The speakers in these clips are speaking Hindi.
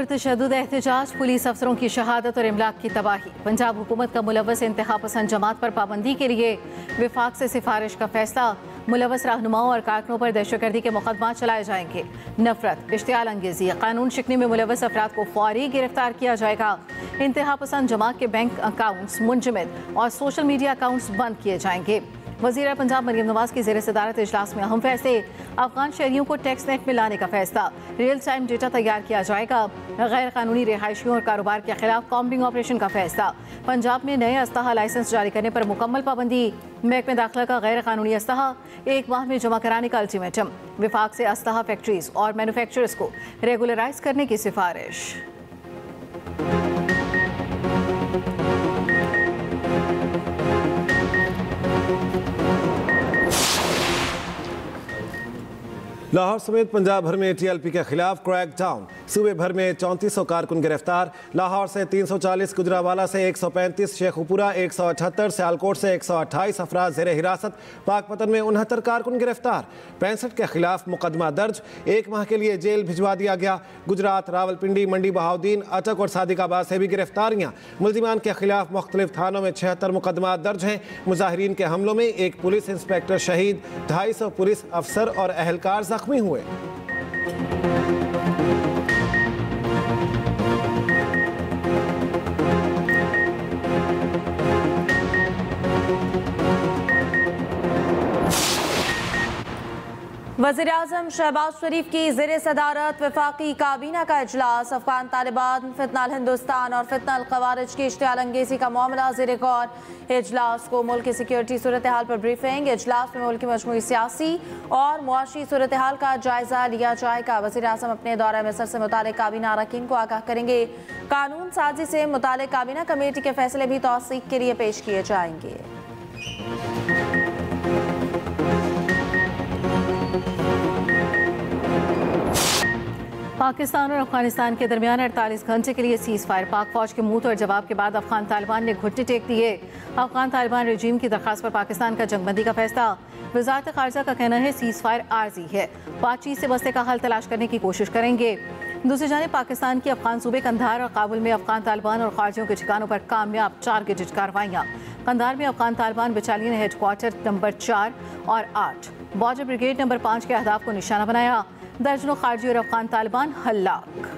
पुरतशद्दुद एहतजाज, पुलिस अफसरों की शहादत और इमलाक की तबाही। पंजाब हुकूमत का मुलव्वस इंतहा पसंद जमात पर पाबंदी के लिए विफाक से सिफारिश का फैसला। मुलव्वस रहनुमाओं और कारकुनों पर दहशतगर्दी के मुकदमा चलाए जाएंगे। नफरत, इश्तियाल अंगेजी, कानून शिकने में मुलव्वस अफराद को फौरी गिरफ्तार किया जाएगा। इंतहा पसंद जमात के बैंक अकाउंट्स मुंजमद और सोशल मीडिया अकाउंट्स बंद किए जाएंगे। वज़ीर पंजाब मरियम नवाज की ज़ेर सदारत इजलास में अहम फैसले। अफगान शहरियों को टैक्स नेट में लाने का फैसला। रियल टाइम डेटा तैयार किया जाएगा। गैर कानूनी रिहायशियों और कारोबार के खिलाफ कॉम्बिंग ऑपरेशन का फैसला। पंजाब में नए अस्तहा लाइसेंस जारी करने पर मुकम्मल पाबंदी। महकमे दाखिला का गैर कानूनी अस्तहा 1 माह में जमा कराने का अल्टीमेटम। विफाक से अस्तहा फैक्ट्रीज और मैन्युफैक्चरर्स को रेगुलराइज करने की सिफारिश। लाहौर समेत पंजाब भर में TLP के खिलाफ क्रैकडाउन। सूबे भर में 3400 कारकुन गिरफ्तार। लाहौर से 340, गुजरावाला से 135, शेखुपुरा 178, सियालकोट से 128 अफराद ज़ेर हिरासत। पाकपतन में 69 कारकुन गिरफ्तार। 65 के खिलाफ मुकदमा दर्ज। 1 माह के लिए जेल भिजवा दिया गया। गुजरात, रावलपिंडी, मंडी बहाउद्दीन, अटक और सादिकाबाद से भी गिरफ्तारियाँ। मुल्जिमान के खिलाफ मुख्तलिफ थानों में 76 मुकदमा दर्ज हैं। मुजाहिरीन के हमलों में 1 पुलिस इंस्पेक्टर शहीद, 250 पुलिस अफसर और अहलकार जख्मी हुए। वज़ीर-ए-आज़म शहबाज शरीफ की ज़ेर सदारत वफाकी काबीना का इजलास। अफगान तालिबान, फितनल हिंदुस्तान और फितनल ख़वारिज की इश्तियाल अंगेज़ी का मामला ज़ेर गौर। इजलास को मुल्क की सिक्योरिटी सूरत हाल पर ब्रीफिंग। इजलास में मुल्क की मजमूई सियासी और मुआशी सूरत हाल का जायजा लिया जाएगा। वज़ीर-ए-आज़म अपने दौरा मिस्र से मुताल्लिक़ काबीना अरकान को आगाह करेंगे। कानून साजी से मुताल्लिक़ काबीना कमेटी के फैसले भी तौसीक़ के लिए पेश किए जाएंगे। पाकिस्तान और अफगानिस्तान के दरमियान 48 घंटे के लिए सीज़ फायर। पाक फौज के मुंह तोड़ जवाब के बाद अफगान तालिबान ने घुटने टेक दिए। अफगान तालिबान रजीम की दरख्वास्त पर पाकिस्तान का जंगबंदी का फैसला। वज़ारत ख़ारिजा का कहना है सीज़ फायर आर्जी है, बातचीत से मसले का हल तलाश करने की कोशिश करेंगे। दूसरी जानिब पाकिस्तान की अफगान सूबे कंधार और काबुल में अफगान तालिबान और खारजियों के ठिकानों पर कामयाब टारगेटेड कार्रवाइयाँ। कंधार में Afghan Taliban battalion headquarter number 4 और 8, बॉर्डर ब्रिगेड नंबर 5 के अहदाफ को निशाना बनाया। दर्जनों खारजी और अफगान तालिबान हल्लाक।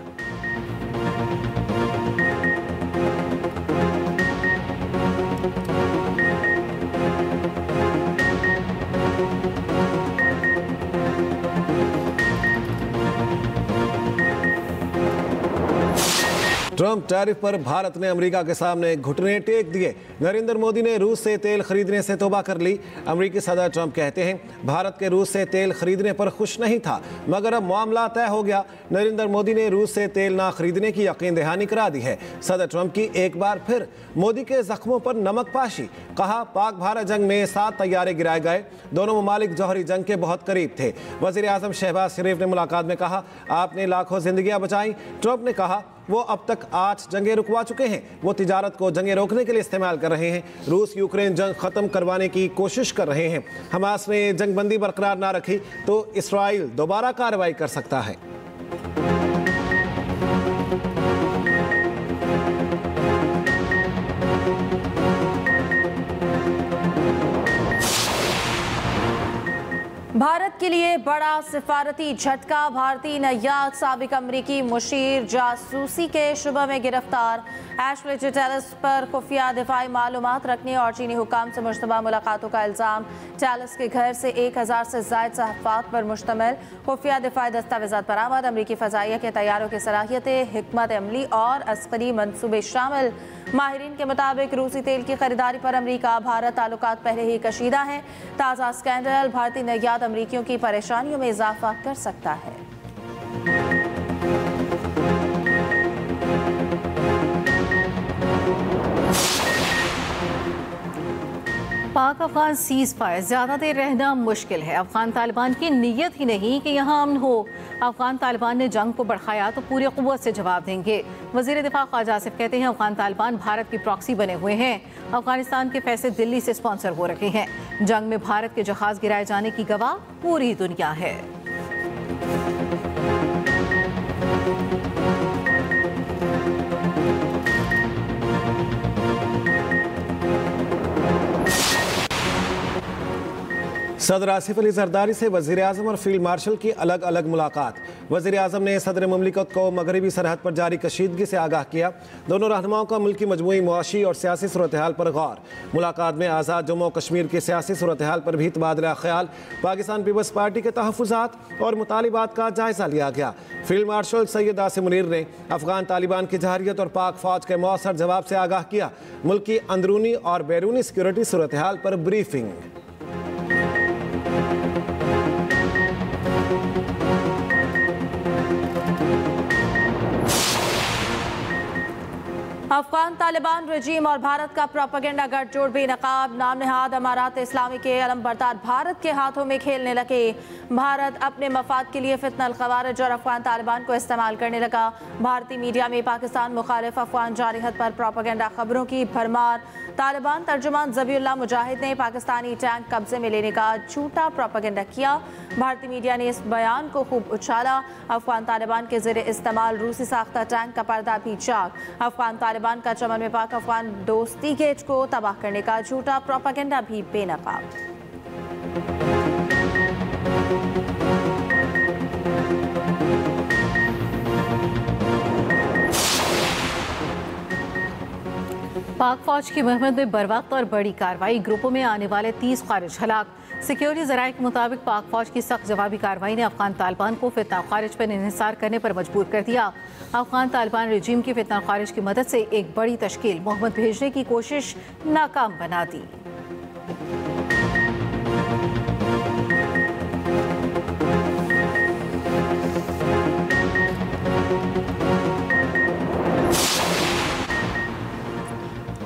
ट्रंप टैरिफ पर भारत ने अमेरिका के सामने घुटने टेक दिए। नरेंद्र मोदी ने रूस से तेल खरीदने से तौबा कर ली। अमेरिकी सदर ट्रंप कहते हैं भारत के रूस से तेल खरीदने पर खुश नहीं था, मगर अब मामला तय हो गया। नरेंद्र मोदी ने रूस से तेल ना खरीदने की यकीन दहानी करा दी है। सदर ट्रंप की एक बार फिर मोदी के जख्मों पर नमक पाशी। कहा पाक भारत जंग में 7 तैयारे गिराए गए। दोनों ममालिक जौहरी जंग के बहुत करीब थे। वज़ीर-ए-आज़म शहबाज शरीफ ने मुलाकात में कहा आपने लाखों जिंदगियां बचाई। ट्रंप ने कहा वो अब तक 8 जंगें रुकवा चुके हैं। वो तिजारत को जंगें रोकने के लिए इस्तेमाल कर रहे हैं। रूस यूक्रेन जंग ख़त्म करवाने की कोशिश कर रहे हैं। हमास ने जंगबंदी बरकरार ना रखी तो इसराइल दोबारा कार्रवाई कर सकता है। भारत के लिए बड़ा सिफारती झटका। भारतीय नय्याद साबिक अमरीकी मुशीर जासूसी के शुबा में गिरफ्तार। एशले टेलिस पर खुफिया दिफाई मालूमात रखने और चीनी हुकाम से मुश्तबा मुलाकातों का इल्ज़ाम। टेलिस के घर से 1000 से ज़ायद सहाफ़ात पर मुश्तमिल खुफिया दिफाई दस्तावेज़ात बरामद। अमरीकी फ़ज़ाइया के तैयारों की सलाहियतें, हिकमत अमली और अस्करी मनसूबे शामिल। माहिरीन के मुताबिक रूसी तेल की खरीदारी पर अमरीका भारत ताल्लुकात पहले ही कशीदा हैं। ताज़ा स्कैंडल भारतीय नय्याद अमरीकियों की परेशानियों में इजाफा कर सकता है। पाक अफगान सीज़ फायर ज़्यादा देर रहना मुश्किल है। अफगान तालिबान की नीयत ही नहीं कि यहाँ अमन हो। अफगान तालिबान ने जंग को बढ़ाया तो पूरी क़ुव्वत से जवाब देंगे। वज़ीर दिफा ख्वाजा आसिफ कहते हैं अफगान तालिबान भारत की प्रॉक्सी बने हुए हैं। अफगानिस्तान के फैसले दिल्ली से स्पॉन्सर हो रखे हैं। जंग में भारत के जहाज़ गिराए जाने की गवाह पूरी दुनिया है। सदर आसिफ अली जरदारी से वज़ीर आज़म और फील्ड मार्शल की अलग अलग मुलाकात। वज़ीर आज़म ने सदर मुमलिकत को मगरबी सरहद पर जारी कशीदगी से आगाह किया। दोनों रहनुमाओं का मुल्की मजमूई मुआशी और सियासी सूरत हाल पर गौर। मुलाकात में आज़ाद जम्मू कश्मीर की सियासी सूरत हाल पर भी तबादला ख्याल, पाकिस्तान पीपल्स पार्टी के तहफ़्फ़ुज़ात और मुतालिबात का जायज़ा लिया गया। फील्ड मार्शल सैयद आसिम मुनीर ने अफगान तालिबान की जहरियत और पाक फ़ौज के मौसर जवाब से आगाह किया। मुल्क की अंदरूनी और बैरूनी सिक्योरिटी सूरत हाल पर ब्रीफिंग। अफगान तालिबान रजीम और भारत का प्रोपेगेंडा गठजोड़ बेनकाब। नाम नहाद अमारात इस्लामी के अलमबरदार भारत के हाथों में खेलने लगे। भारत अपने मफाद के लिए फितनल ख़वारिज और अफगान तालिबान को इस्तेमाल करने लगा। भारतीय मीडिया में पाकिस्तान मुखालिफ अफगान जारहत पर प्रोपेगेंडा खबरों की भरमार। तालिबान तर्जुमान ज़बीउल्लाह मुजाहिद ने पाकिस्तानी टैंक कब्जे में लेने का झूठा प्रोपेगेंडा किया। भारतीय मीडिया ने इस बयान को खूब उछाला। अफगान तालिबान के ज़ेरे इस्तेमाल रूसी साख्ता टैंक का पर्दा भी चाक। अफगान तालिबान का चमन में पाक अफगान दोस्ती गेट को तबाह करने का झूठा प्रोपेगेंडा भी बेनकाब। पाक फौज की मुहिम में बरवक्त और बड़ी कार्रवाई। ग्रुपों में आने वाले 30 खारिज हलाक। सिक्योरिटी ज़राए के मुताबिक पाक फौज की सख्त जवाबी कार्रवाई ने अफगान तालिबान को फितना खारिज पर इंहिसार करने पर मजबूर कर दिया। अफगान तालिबान रजीम की फितना खारिज की मदद से एक बड़ी तश्कील मोहम्मद भेजने की कोशिश नाकाम बना दी।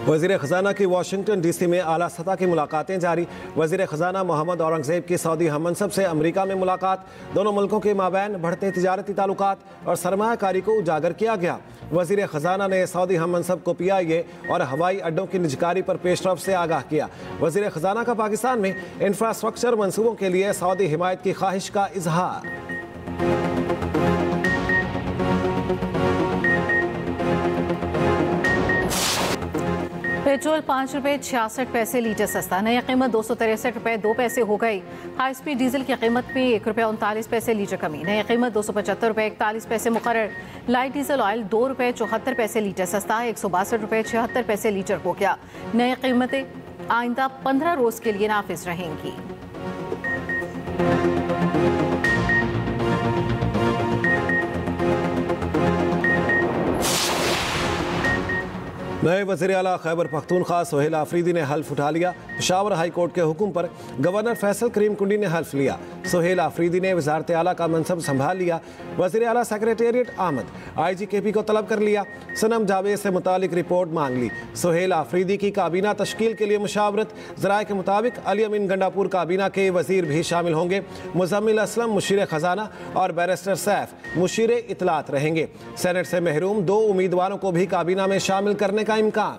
वज़ीर ख़जाना की वाशिंगटन डीसी में आला सतह की मुलाकातें जारी। वज़ीर ख़जाना मोहम्मद औरंगज़ेब की सऊदी हममनसब से अमरीका में मुलाकात। दोनों मुल्कों के माबैन बढ़ते तिजारती ताल्लुकात और सरमायाकारी को उजागर किया गया। वज़ीर ख़जाना ने सऊदी हममनसब को PIA और हवाई अड्डों की निजकारी पर पेशरफ से आगाह किया। वज़ीर ख़जाना का पाकिस्तान में इंफ्रास्ट्रक्चर मनसूबों के लिए सऊदी हिमायत की ख्वाहिश का इजहार। पेट्रोल 5 रुपये 66 पैसे लीटर सस्ता। नई कीमत 263 रुपये 2 पैसे हो गई। हाई स्पीड डीजल की कीमत में 1 रुपये 39 पैसे लीटर कमी। नई कीमत 275 रुपये 41 पैसे मुकर्रर। लाइट डीजल ऑयल 2 रुपये 74 पैसे लीटर सस्ता 162 रुपये 76 पैसे लीटर हो गया। नई कीमतें आइंदा 15 रोज़ के लिए नाफिज रहेंगी। नए वज़ीर आला खैबर पख्तूनख्वा सोहेल आफरीदी ने हल्फ उठा लिया। पेशावर हाई कोर्ट के हुक्म पर गवर्नर फैसल करीम कुंडी ने हल्फ लिया। सोहेल आफरीदी ने वज़ारत आला का मनसब संभाल लिया। वज़ीर आला सेक्रेटेरिएट आमद। IG KP को तलब कर लिया। सनम जावेद से मुतालिक रिपोर्ट मांग ली। सोहेल आफरीदी की काबीना तश्कील के लिए मुशावरत। ज़राए के मुताबिक अली अमीन गंडापुर काबीना के वज़ीर भी शामिल होंगे। मुज़म्मिल असलम मुशीर ख़जाना और बैरिस्टर सैफ मुशीर इतलात रहेंगे। सेनेट से महरूम 2 उम्मीदवारों को भी काबीना में शामिल करने का इम्कान।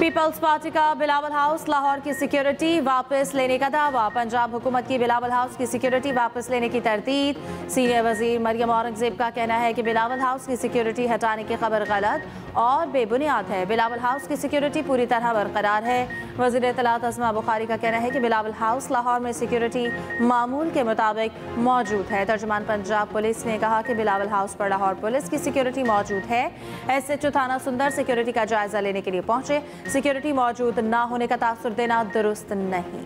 पीपल्स पार्टी का बिलावल हाउस लाहौर की सिक्योरिटी वापस लेने का दावा। पंजाब हुकूमत की बिलावल हाउस की सिक्योरिटी वापस लेने की तरदीद। सीनियर वजीर मरियम औरंगजेब का कहना है कि बिलावल हाउस की सिक्योरिटी हटाने की खबर गलत और बेबुनियाद है। बिलावल हाउस की सिक्योरिटी पूरी तरह बरकरार है। वज़ीर इत्तलात अज़मा बुखारी का कहना है कि बिलावल हाउस लाहौर में सिक्योरिटी मामूल के मुताबिक मौजूद है। तर्जुमान पंजाब पुलिस ने कहा कि बिलावल हाउस पर लाहौर पुलिस की सिक्योरिटी मौजूद है। SHO थाना सुंदर सिक्योरिटी का जायजा लेने के लिए पहुंचे। सिक्योरिटी मौजूद ना होने का तासुर देना दुरुस्त नहीं।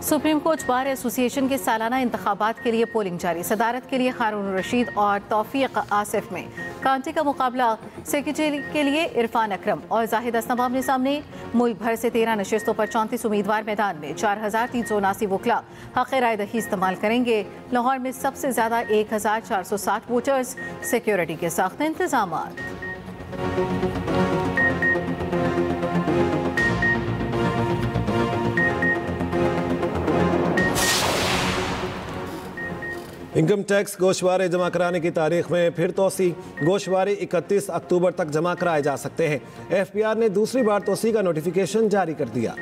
सुप्रीम कोर्ट बार एसोसिएशन के सालाना इंतखाबात के लिए पोलिंग जारी। सदारत के लिए हारून रशीद और तौफीक आसिफ में कांटे का मुकाबला। सेक्रेटरी के लिए इरफान अकरम और जाहिद असनब आमने सामने। मुल्क भर से 13 नशिस्तों पर 34 उम्मीदवार मैदान में। 4379 वकला हक़ राय दही इस्तेमाल करेंगे। लाहौर में सबसे ज़्यादा 1460 वोटर्स। सिक्योरिटी के सख्त इंतजाम। इनकम टैक्स गोशवारे जमा कराने की तारीख में फिर तोसी। गोशवारे 31 अक्टूबर तक जमा कराए जा सकते हैं। FBR ने दूसरी बार तोसी का नोटिफिकेशन जारी कर दिया।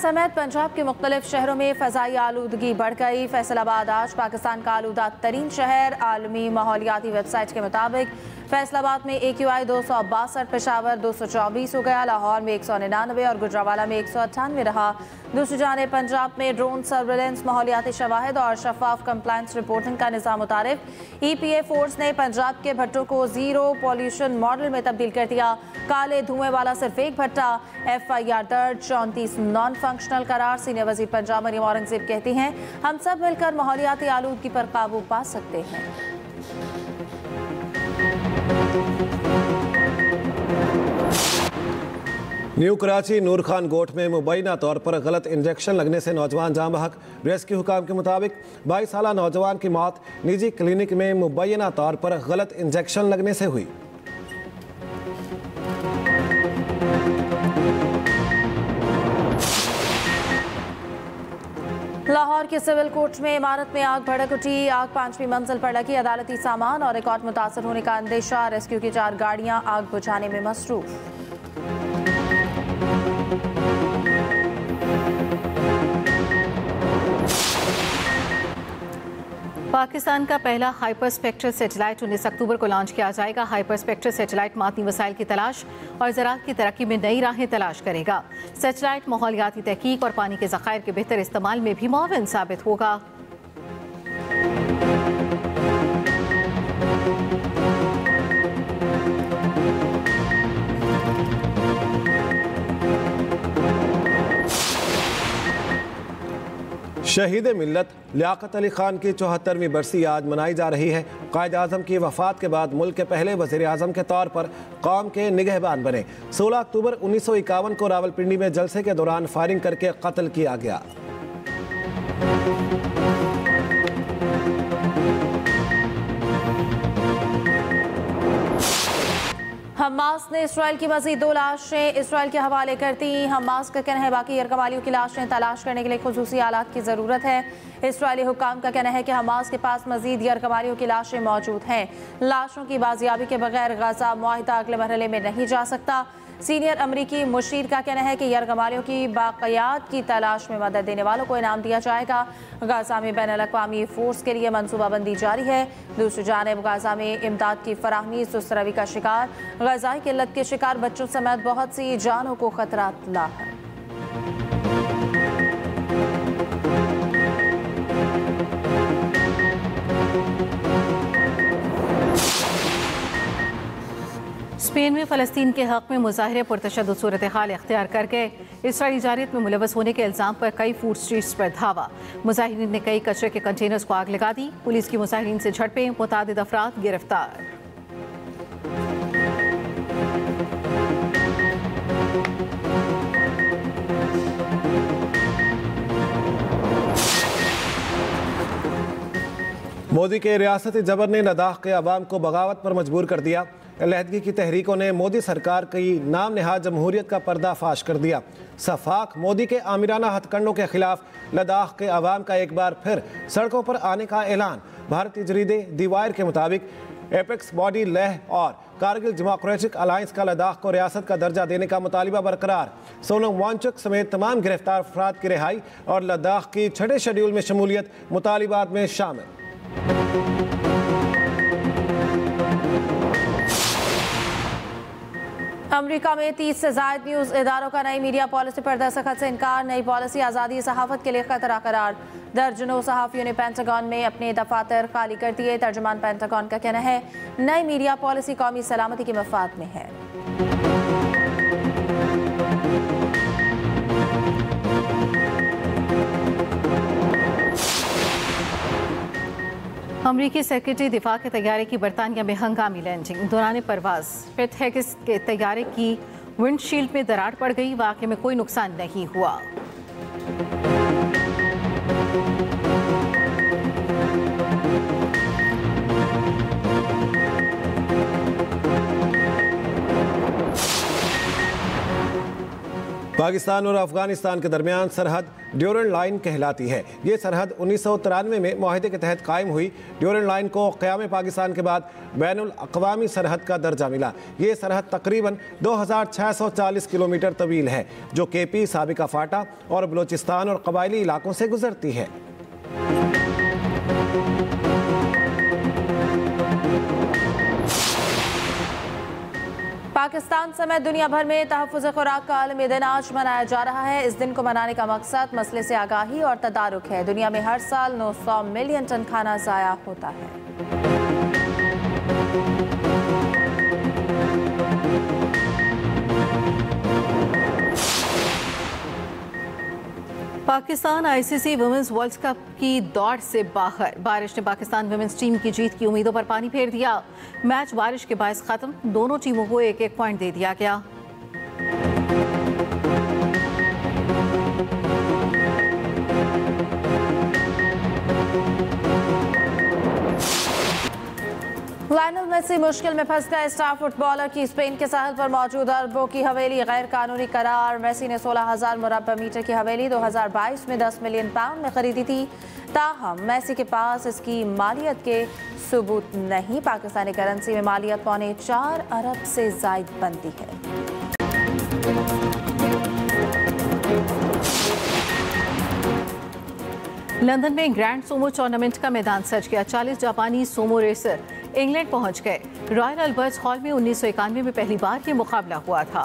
समेत पंजाब के मुख्तलिफ शहरों में फ़ज़ाई आलूदगी बढ़ गई। फैसलाबाद आज पाकिस्तान का आलूदा तरीन शहर। आलमी माहौलियाती वेबसाइट के मुताबिक फैसलाबाद में AQI 262, पेशावर 224 हो गया, लाहौर में 199 और गुजरावाला में 198 रहा। दूसरी जानिब पंजाब में ड्रोन सर्वेलेंस, माहौलियाती शवाहिद और शफाफ कंप्लायंस रिपोर्टिंग का निज़ाम मुतारिफ। EPA फोर्स ने पंजाब के भट्टों को ज़ीरो पॉल्यूशन मॉडल में तब्दील कर दिया। काले धुएं वाला सिर्फ एक भट्टा। FIR दर्ज, 34 नॉन फंक्शनल करार। सीनियर वज़ीर पंजाब मरियम औरंगज़ेब कहती हैं, हम सब मिलकर माहौलियाती आलूदगी पर काबू पा सकते हैं। न्यू कराची नूर खान गोट में मुबैना तौर पर गलत इंजेक्शन लगने से नौजवान जाँ बहक। रेस्क्यू हुकाम के मुताबिक 22 साला नौजवान की मौत निजी क्लिनिक में मुबैना तौर पर गलत इंजेक्शन लगने से हुई। लाहौर के सिविल कोर्ट में इमारत में आग भड़क उठी। आग 5वीं मंजिल पर लगी। अदालती सामान और रिकॉर्ड मुतासर होने का अंदेशा। रेस्क्यू की 4 गाड़ियां आग बुझाने में मसरूफ। पाकिस्तान का पहला हाइपर स्पेक्ट्रल सैटेलाइट 19 अक्टूबर को लॉन्च किया जाएगा। हाइपर स्पेक्ट्रल सैटेलाइट मादनी वसाइल की तलाश और ज़राअत की तरक्की में नई राहें तलाश करेगा। सैटेलाइट माहौलियाती तहकीक और पानी के ज़खायर के बेहतर इस्तेमाल में भी मुआविन साबित होगा। शहीद मिल्लत लियाकत अली खान की 74वीं बरसी आज मनाई जा रही है। कायद आज़म की वफ़ात के बाद मुल्क के पहले वज़ीर आज़म के तौर पर कौम के निगहबान बने। 16 अक्टूबर 1951 को रावलपिंडी में जलसे के दौरान फायरिंग करके कत्ल किया गया। हमास ने इसराइल की मज़ीद 2 लाशें इसराइल के हवाले कर दी। हमास का कहना है बाकी यरगमालियों की लाशें तलाश करने के लिए खुसूसी आलात की ज़रूरत है। इसराइली हुक्काम का कहना है कि हमास के पास मज़ीद यरगमालियों की लाशें मौजूद हैं। लाशों की बाजियाबी के बगैर गजा मुआहिदा अगले मरहले में नहीं जा सकता। सीनियर अमरीकी मुशीर का कहना है कि यरगमालियों की बाक़ियात की तलाश में मदद देने वालों को इनाम दिया जाएगा। गजा में बैनुल-अक़वामी फ़ोर्स के लिए मनसूबाबंदी जारी है। दूसरी जानिब गजा में इमदाद की फराहमी सुस्त रवी का शिकार। ग़ज़ाई किल्लत के शिकार बच्चों समेत बहुत सी जानों को खतरात लाहक। स्पेन में फ़लस्तीन के हक़ में मुज़ाहरे पुरतशद्दुद सूरत हाल इख्तियार करके इसराइली जारियत में मुलव्वस होने के इल्ज़ाम पर कई फूड स्ट्रीट्स पर धावा। मुज़ाहिरीन ने कई कचरे के कंटेनर्स को आग लगा दी। पुलिस की मुज़ाहिरीन से झड़पें, मुतादिद अफराद गिरफ्तार। मोदी के रियासती जबर ने लद्दाख के अवाम को बगावत पर मजबूर कर दिया। अलहदगी की तहरीकों ने मोदी सरकार की नाम नहाद जमहूरियत का पर्दाफाश कर दिया। सफाक मोदी के आमिराना हथकंडों के खिलाफ लद्दाख के अवाम का एक बार फिर सड़कों पर आने का ऐलान। भारतीय जरीदे दी वायर के मुताबिक एपेक्स बॉडी लेह और कारगिल डेमोक्रेटिक अलायंस का लद्दाख को रियासत का दर्जा देने का मुतालिबा बरकरार। सोनम वांगचुक समेत तमाम गिरफ्तार अफराद की रिहाई और लद्दाख की 6ठे शेड्यूल में शमूलियत मुतालिबात में शामिल। अमेरिका में 30 से ज़ायद न्यूज़ इदारों का नई मीडिया पॉलिसी पर दस्तखत से इनकार। नई पॉलिसी आज़ादी सहाफ़त के लिए खतरा करार। दर्जनों सहाफ़ियों ने पेंटागन में अपने दफातर खाली कर दिए। तर्जुमान पेंटागन का कहना है नई मीडिया पॉलिसी कौमी सलामती के मफाद में है। अमरीकी सेक्रेटरी दिफा के तैयारे की बरतानिया में हंगामी लैंडिंग। दौरान परवाज पेट हैगिस के तैयारे की विंडशील्ड में दरार पड़ गई। वाक़े में कोई नुकसान नहीं हुआ। पाकिस्तान और अफगानिस्तान के दरमियान सरहद ड्यूरेंट लाइन कहलाती है। ये सरहद 1993 में मुआहदे के तहत कायम हुई। ड्यूरेंट लाइन को क़याम पाकिस्तान के बाद बैनुल अक़वामी सरहद का दर्जा मिला। ये सरहद तकरीबन 2640 किलोमीटर तवील है, जो केपी, साबिका फाटा और बलोचिस्तान और कबायली इलाकों से गुजरती है। पाकिस्तान समेत दुनिया भर में तहफ़्फ़ुज़ खुराक का आलमी दिन आज मनाया जा रहा है। इस दिन को मनाने का मकसद मसले से आगाही और तदारुक है। दुनिया में हर साल 900 मिलियन टन खाना ज़ाया होता है। Pakistan ICC women's world cup की दौड़ से बाहर। बारिश ने पाकिस्तान वुमेन्स टीम की जीत की उम्मीदों पर पानी फेर दिया। मैच बारिश के बायस खत्म। दोनों टीमों को एक एक पॉइंट दे दिया गया। लायनल मेसी मुश्किल में फंस गए। स्टार फुटबॉलर की स्पेन के साहिल पर मौजूद अरबों की हवेली गैर कानूनी करार। मेसी ने 16,000 मुरब्बा मीटर की हवेली 2022 में 10 मिलियन पाउंड में खरीदी थी। ताहम मेसी के पास इसकी मालियत के सबूत नहीं। पाकिस्तानी करेंसी में मालियत 4.25 अरब से जायद बनती है। लंदन में ग्रैंड सोमो टूर्नामेंट का मैदान सज गया। 40 जापानी सोमो रेसर इंग्लैंड पहुंच गए। रॉयल अल्बर्ट हॉल में 1991 में पहली बार ये मुकाबला हुआ था।